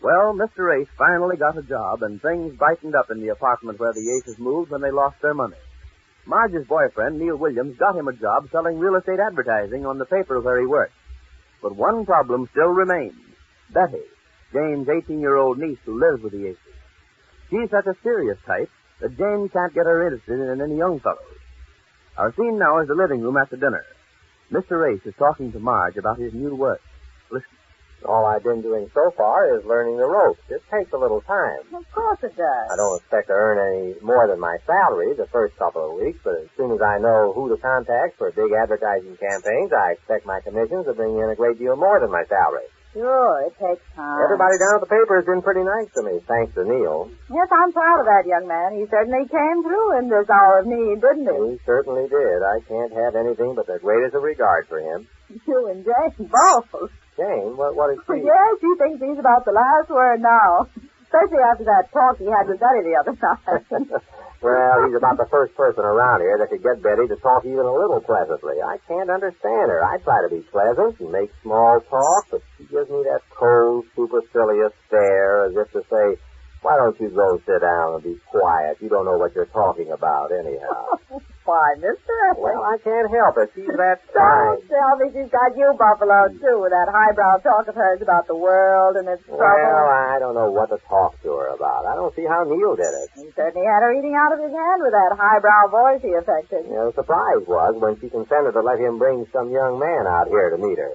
Well, Mr. Ace finally got a job, and things brightened up in the apartment where the Aces moved when they lost their money. Marge's boyfriend, Neil Williams, got him a job selling real estate advertising on the paper where he worked. But one problem still remains. Betty, Jane's 18-year-old niece who lives with the Aces. She's such a serious type that Jane can't get her interested in any young fellows. Our scene now is the living room after dinner. Mr. Ace is talking to Marge about his new work. Listen. All I've been doing so far is learning the ropes. It takes a little time. Of course it does. I don't expect to earn any more than my salary the first couple of weeks, but as soon as I know who to contact for big advertising campaigns, I expect my commissions to bring in a great deal more than my salary. Sure, it takes time. Everybody down at the paper has been pretty nice to me, thanks to Neil. Yes, I'm proud of that young man. He certainly came through in this hour of need, didn't he? He certainly did. I can't have anything but the greatest of regard for him. You and Jane both. Jane? What is she? Yes, she thinks he's about the last word now. Especially after that talk he had with Betty the other night. Well, he's about the first person around here that could get Betty to talk even a little pleasantly. I can't understand her. I try to be pleasant and make small talk, but she gives me that cold, supercilious stare as if to say, why don't you go sit down and be quiet? You don't know what you're talking about anyhow. Why, Mr. Well, I can't help it. She's that So fine. selfish, she's got you buffaloed, too, with that highbrow talk of hers about the world and its trouble. Well, I don't know what to talk to her about. I don't see how Neil did it. He certainly had her eating out of his hand with that highbrow voice he affected. You know, the surprise was when she consented to let him bring some young man out here to meet her.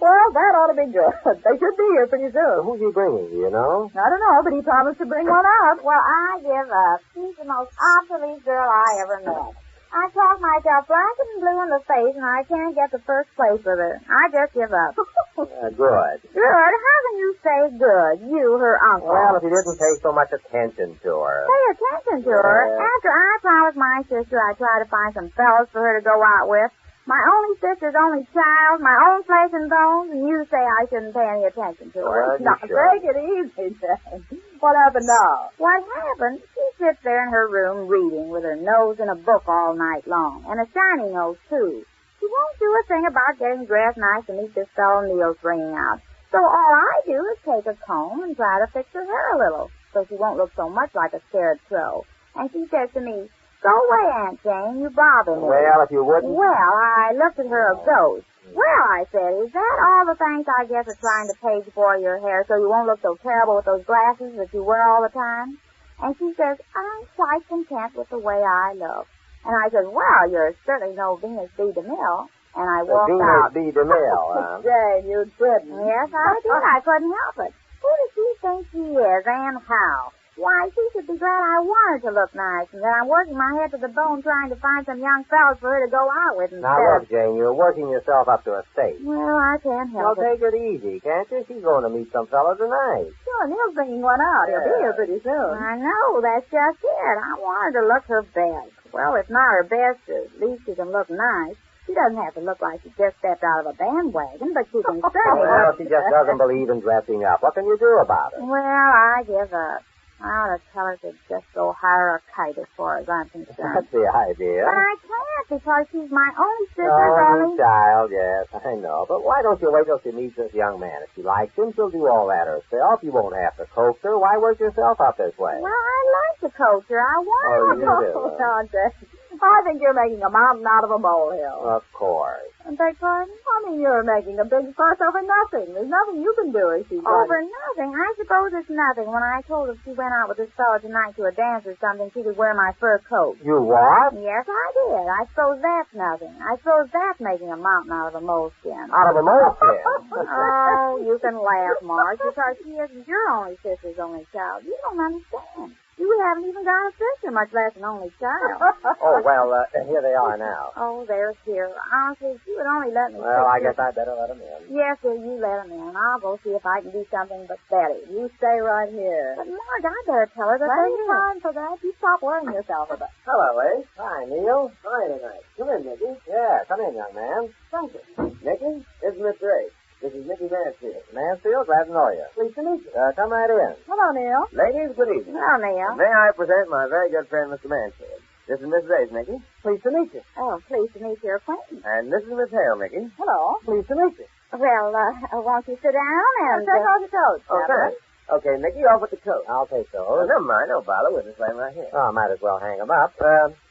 Well, that ought to be good. They should be here pretty soon. Who's he bringing, do you know? I don't know, but he promised to bring one out. Well, I give up. She's the most obsolete girl I ever met. I talk myself black and blue in the face, and I can't get the first place with her. I just give up. Good. Good? How can you say good? You, her uncle. Well, if he didn't pay so much attention to her. Pay attention to her. Yeah. After I promised my sister I'd try to find some fellas for her to go out with, my only sister's only child, my own flesh and bones, and you say I shouldn't pay any attention to her. Well, you Now, should. take it easy, Jane. What happened now? What happened? She sits there in her room reading with her nose in a book all night long, and a shiny nose, too. She won't do a thing about getting dressed nice to meet this fellow Neil's bringing out. So all I do is take a comb and try to fix her hair a little, so she won't look so much like a scared crow. And she says to me, "Go away, Aunt Jane, you bother me." Well, if you wouldn't... Well, I looked at her a ghost. Well, I said, is that all the thanks I guess for trying to pay for your hair so you won't look so terrible with those glasses that you wear all the time? And she says, I'm quite content with the way I look. And I said, well, you're certainly no Venus B. DeMille. And I walked out. Venus B. DeMille, Jane, you didn't. Yes, I did. I couldn't help it. Who does she think she is, and how? Why, she should be glad I want her to look nice, and that I'm working my head to the bone trying to find some young fellas for her to go out with instead. Now, look, Jane, you're working yourself up to a state. Well, I can't Well, help it. take it easy, can't you? She's going to meet some fella tonight. Sure, Neil's bringing one out. He'll be here pretty soon. I know, that's just it. I want her to look her best. Well, if not her best, at least she can look nice. She doesn't have to look like she just stepped out of a bandwagon, but she can certainly Well, look... she just doesn't believe in dressing up. What can you do about it? Well, I give up. I ought to tell her to just go hire a kite as far as I'm concerned. That's the idea. But I can't because she's my only sister's Oh, only... child, yes, I know. But why don't you wait till she meets this young man? If she likes him, she'll do all that herself. You won't have to coax her. Why work yourself up this way? Well, I like to coach her. I want Oh, her you to. do. Oh, now, Jane, I think you're making a mountain out of a molehill. Of course. Beg pardon? I mean, you're making a big fuss over nothing. There's nothing you can do if she's Over nothing. I suppose it's nothing. When I told her if she went out with this fellow tonight to a dance or something, she could wear my fur coat. You what? Yes, I did. I suppose that's nothing. I suppose that's making a mountain out of a moleskin. Out of a moleskin. Oh, you can laugh, Marge, because she isn't your only sister's only child. You don't understand. You haven't even got a sister, much less an only child. Oh, well, here they are now. Oh, they're here. Honestly, if you would only let me... Well, I sit guess I'd better let them in. Yes, sir, you let them in. I'll go see if I can do something but Betty. You stay right here. But, Marge, I better tell her that Plenty they of time for that. You stop worrying yourself about it. Hello, Ace. Hi, Neil. Hi, tonight. Come in, Nicky. Yeah, come in, young man. Thank you. Nicky, this is Mr. Ace. This is Nicky Mansfield. Mansfield, glad to know you. Pleased to meet you. Come right in. Hello, Neil. Ladies, good evening. Well, Neil. May I present my very good friend, Mr. Mansfield. This is Mrs. Ace, Nicky. Pleased to meet you. Oh, pleased to meet your acquaintance. And this is Miss Hale, Nicky. Hello. Pleased to meet you. Well, won't you sit down and... Take off your coat. Oh, thanks. Okay, Mickey, off with the coat. I'll take Oh, those. never mind. No bother. We'll just lay 'em right here. Oh, might as well hang them up.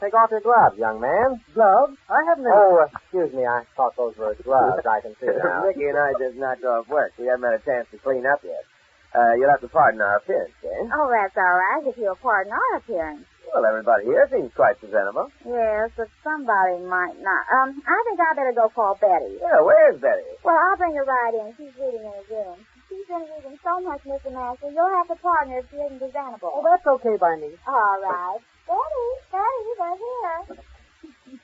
Take off your gloves, young man. Gloves? I haven't any. Oh, excuse me. I thought those were gloves. I can see now. Mickey and I just knocked off work. We haven't had a chance to clean up yet. You'll have to pardon our appearance, eh? Oh, that's all right, if you'll pardon our appearance. Well, everybody here seems quite presentable. Yes, but somebody might not. I think I better go call Betty. Yeah, where's Betty? Well, I'll bring her right in. She's reading in her room. She's been reading so much, Mr. Master. You'll have to partner if she isn't presentable. Oh, that's okay by me. All right. Betty, they're here.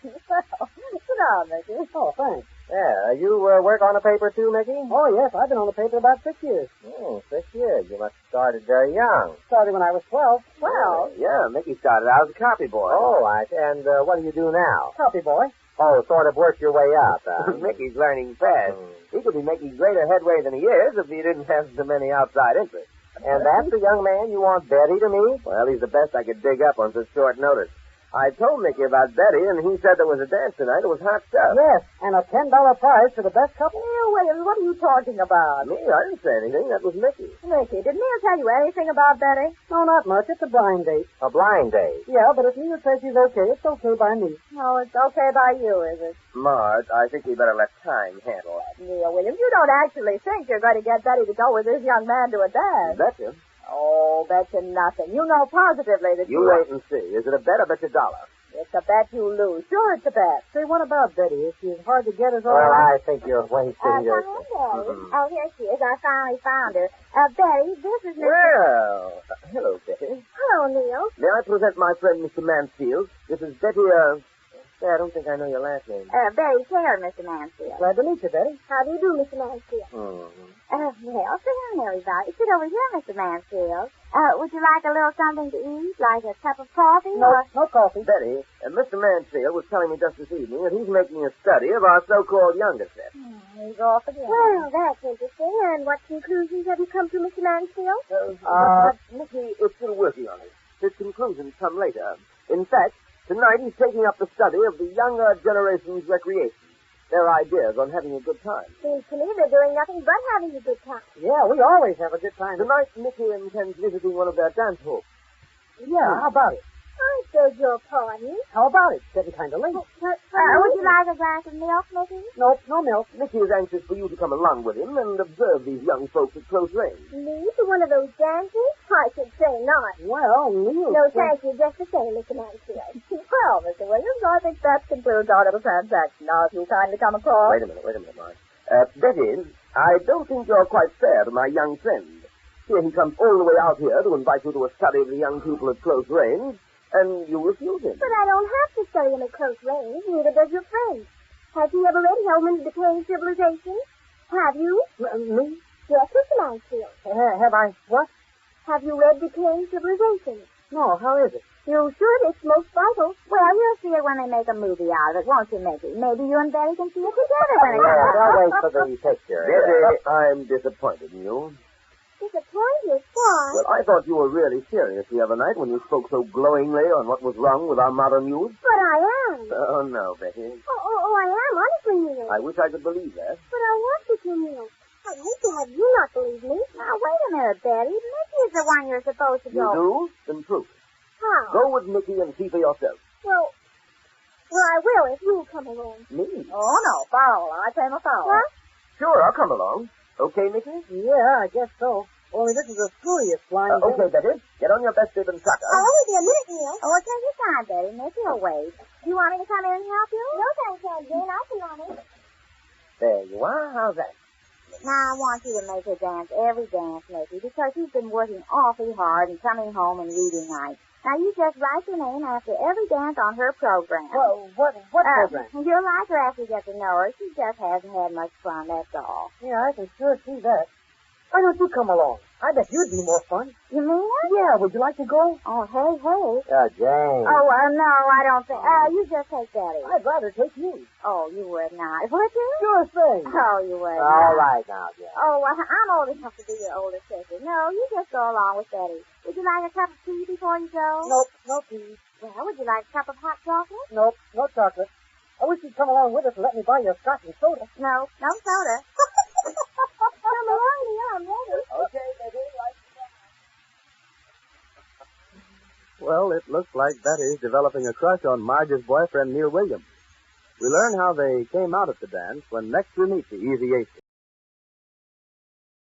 Sit down, Mickey. Oh, thanks. Yeah, you work on the paper too, Mickey? Oh, yes, I've been on the paper about 6 years. Oh, 6 years. You must have started very young. Started when I was 12. Well, yeah, Mickey started out as a copy boy. Oh, and what do you do now? Copy boy. Oh, sort of work your way up. Mickey's learning fast. He could be making greater headway than he is if he didn't have so many outside interests. And that's the young man you want Betty to meet? Well, he's the best I could dig up on such short notice. I told Mickey about Betty, and he said there was a dance tonight. It was hot stuff. Yes, and a $10 prize for the best couple. Neil Williams, what are you talking about? Me? I didn't say anything. That was Mickey. Mickey, did Neil tell you anything about Betty? No, not much. It's a blind date. A blind date? Yeah, but if Neil says she's okay, it's okay by me. No, it's okay by you, is it? Marge, I think we better let time handle that. Neil Williams, you don't actually think you're going to get Betty to go with this young man to a dance. Betcha. Oh, betcha nothing. You know positively that You wait and see. Is it a bet or bet you $1? It's a bet you lose. Sure, it's a bet. Say, what about Betty? Is she as hard to get as all Well, that? I think you're wasting Come your... in, Betty. Oh, here she is. I finally found her. Betty, this is Mr. Well, hello, Betty. Hello, Neil. May I present my friend, Mr. Mansfield? This is Betty, I don't think I know your last name. Betty Taylor, Mr. Mansfield. Glad to meet you, Betty. How do you do, Mr. Mansfield? Well, sit down, everybody. Sit over here, Mr. Mansfield. Would you like a little something to eat, like a cup of coffee? No coffee. Betty, Mr. Mansfield was telling me just this evening that he's making a study of our so-called younger set. He's off again. Well, that's interesting. And what conclusions have you come to, Mr. Mansfield? Mickey is still working on it. His conclusions come later. In fact, tonight he's taking up the study of the younger generation's recreation. Their ideas on having a good time. Seems to me they're doing nothing but having a good time. Yeah, we always have a good time. Tonight, Mickey intends visiting one of their dance halls. Yeah, how about it? I beg your pardon. How about it? It's getting kind of late. Would you like a glass of milk, Mickey? Nope, no milk. Mickey is anxious for you to come along with him and observe these young folks at close range. Me to one of those dances? I should say not. Well, Neil... No, thank you. Just the same, Mr. Mansfield. Well, Mr. Williams, I think that concludes our little transaction. Now, if you kindly come across... Wait a minute, Marge. Betty, I don't think you're quite fair to my young friend. Here he comes all the way out here to invite you to a study of the young people at close range, and you refuse him. But I don't have to study him at close range. Neither does your friend. Has he ever read Hellman's Decaying Civilization? Have you? Me? Yes, Mr. Mansfield. Have I what? Have you read Decaying Civilization? No, how is it? You should. It's most vital. Well, you'll see it when they make a movie out of it, won't you, Mickey? Maybe you and Betty can see it together when it comes I'll out. wait for the picture. Betty, I'm disappointed in you. Disappointed? Why? Well, I thought you were really serious the other night when you spoke so glowingly on what was wrong with our modern youth. But I am. Oh, no, Betty. Oh, I am, honestly, Neil. I wish I could believe that. But I want you to, Neil. I'd hate to have you not believe me. Now, wait a minute, Betty. Mickey is the one you're supposed to You go. do? Then prove it. How? Go with Mickey and see for yourself. Well, I will if you come along. Me? Oh, no, foul. I claim a foul. What? Sure, I'll come along. Okay, Mickey? Yeah, I guess so. Only this is a screwiest blind date. Okay, Betty. Get on your best bib and sucker. I'll only be a minute, Neil. Oh, take your time, Betty. Mickey will wait. Do you want me to come in and help you? No, thanks, Aunt Jane. I can run it. There you are. How's that? Now, I want you to make her dance every dance, Mickey, because she's been working awfully hard and coming home and reading night. Now, you just write your name after every dance on her program. Well, what program? You'll like her after you get to know her. She just hasn't had much fun, that's all. Yeah, I can sure see that. Why don't you come along? I bet you'd be more fun. You mean it? Yeah, would you like to go? Oh, hey. Jane. Oh, no, I don't think... you just take Betty. I'd rather take you. Oh, you would not. Would you? Sure thing. Oh, you would All not. right now, Jane. Oh, well, I'm old enough to be your older sister. No, you just go along with Betty. Would you like a cup of tea before you go? Nope, no tea. Well, would you like a cup of hot chocolate? Nope, no chocolate. I wish you'd come along with us and let me buy you a scotch and soda. No soda. Come along, Neil. I'm ready. Okay, Betty. Well, it looks like Betty's developing a crush on Marge's boyfriend, Neil Williams. We learn how they came out at the dance when next we meet the Easy Aces.